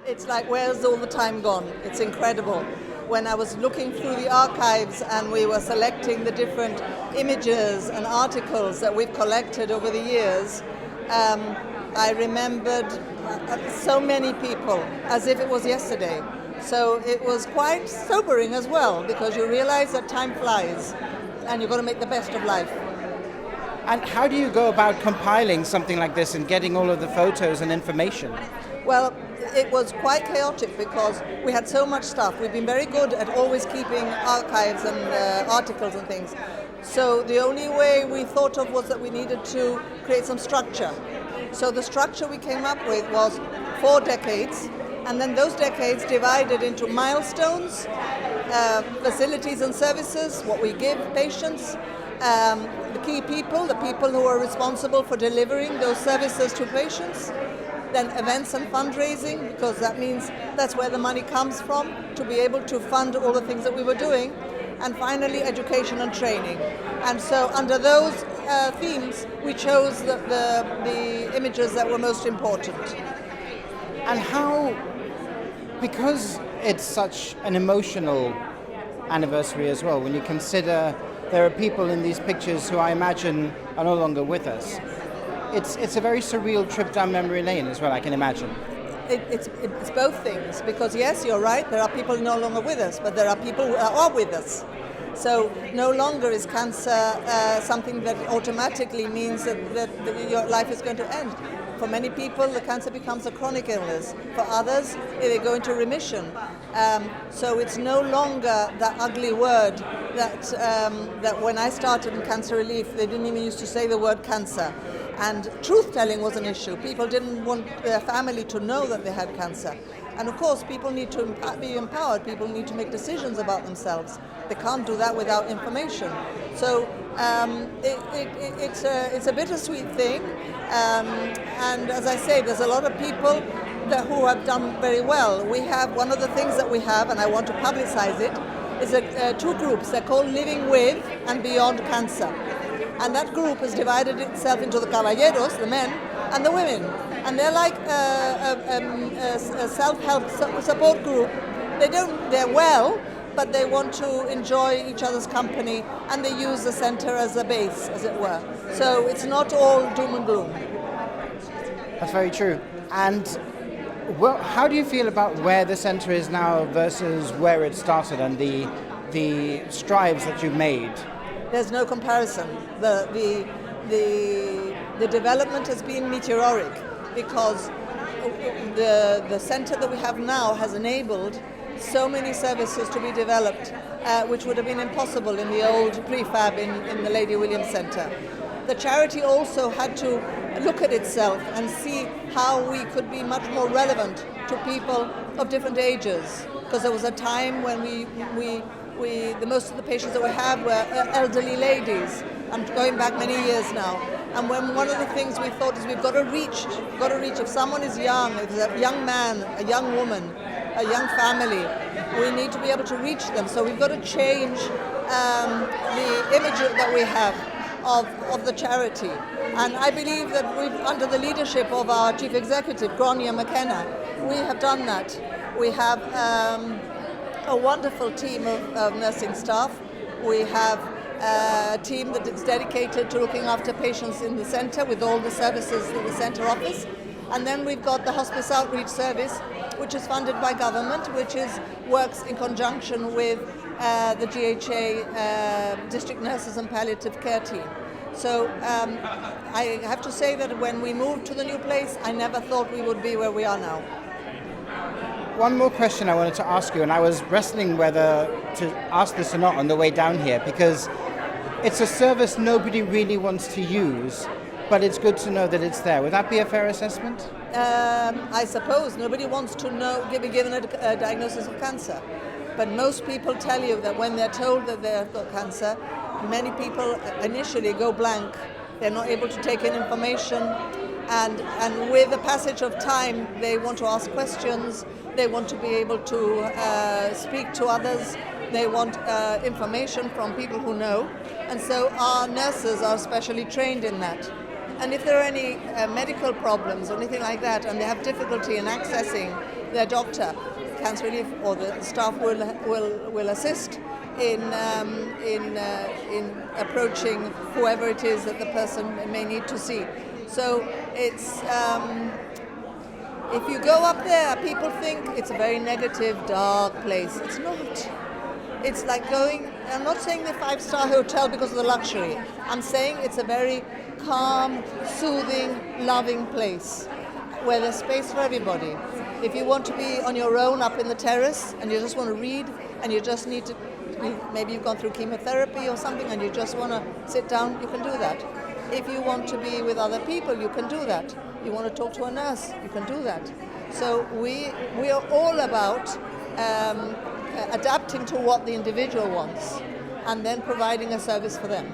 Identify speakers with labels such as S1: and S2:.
S1: It's like, where's all the time gone? It's incredible. When I was looking through the archives and we were selecting the different images and articles that we've collected over the years, I remembered so many people as if it was yesterday. So it was quite sobering as well, because you realize that time flies and you've got to make the best of life.
S2: And how do you go about compiling something like this and getting all of the photos and information?
S1: Well, it was quite chaotic because we had so much stuff. We've been very good at always keeping archives and articles and things. So the only way we thought of was that we needed to create some structure. So the structure we came up with was 4 decades, and then those decades divided into milestones, facilities and services, what we give patients, the key people, the people who are responsible for delivering those services to patients, then events and fundraising, because that means that's where the money comes from to be able to fund all the things that we were doing, and finally education and training. And so under those themes, we chose the images that were most important.
S2: And how, because it's such an emotional anniversary as well, when you consider there are people in these pictures who I imagine are no longer with us, it's a very surreal trip down memory lane as well, I can imagine.
S1: It's both things, because yes, you're right, there are people no longer with us, but there are people who are with us. So no longer is cancer something that automatically means that your life is going to end. For many people, the cancer becomes a chronic illness. For others, they go into remission. So it's no longer that ugly word that when I started in cancer relief, they didn't even used to say the word cancer. And truth-telling was an issue. People didn't want their family to know that they had cancer. And of course, people need to be empowered. People need to make decisions about themselves. They can't do that without information. So it's a bittersweet thing. And as I say, there's a lot of people who have done very well. We have one of the things that we have, and I want to publicize it, is 2 groups. They're called Living With and Beyond Cancer. And that group has divided itself into the caballeros, the men, and the women. And they're like a self-help support group. They're well, but they want to enjoy each other's company, and they use the center as a base, as it were. So it's not all doom and gloom.
S2: That's very true. And well, how do you feel about where the center is now versus where it started and the strides that you've made?
S1: There's no comparison. The development has been meteoric, because the center that we have now has enabled so many services to be developed, which would have been impossible in the old prefab in the Lady Williams Center. The charity also had to look at itself and see how we could be much more relevant to people of different ages, because there was a time when the most of the patients that we had were elderly ladies. I'm going back many years now. And when one of the things we thought is we've got to reach, if someone is young, if it's a young man, a young woman, a young family, we need to be able to reach them. So we've got to change the image that we have of the charity. And I believe that under the leadership of our Chief Executive, Grania McKenna, we have done that. We have a wonderful team of nursing staff. We have a team that is dedicated to looking after patients in the centre with all the services that the centre offers. And then we've got the hospice outreach service, which is funded by government, which works in conjunction with the GHA district nurses and palliative care team. So I have to say that when we moved to the new place, I never thought we would be where we are now.
S2: One more question I wanted to ask you, and I was wrestling whether to ask this or not on the way down here, because it's a service nobody really wants to use, but it's good to know that it's there. Would that be a fair assessment?
S1: I suppose nobody wants to be given a diagnosis of cancer, but most people tell you that when they're told that they've got cancer, many people initially go blank. They're not able to take in information, and with the passage of time, they want to ask questions. They want to be able to speak to others. They want information from people who know. And so our nurses are specially trained in that. And if there are any medical problems or anything like that, and they have difficulty in accessing their doctor, Cancer Relief or the staff will assist in approaching whoever it is that the person may need to see. So it's if you go up there, people think it's a very negative, dark place. It's not. It's like going, I'm not saying the 5-star hotel because of the luxury. I'm saying it's a very calm, soothing, loving place where there's space for everybody. If you want to be on your own up in the terrace and you just want to read and you just need to, maybe you've gone through chemotherapy or something and you just want to sit down, you can do that. If you want to be with other people, you can do that. You want to talk to a nurse, you can do that. So we are all about adapting to what the individual wants and then providing a service for them.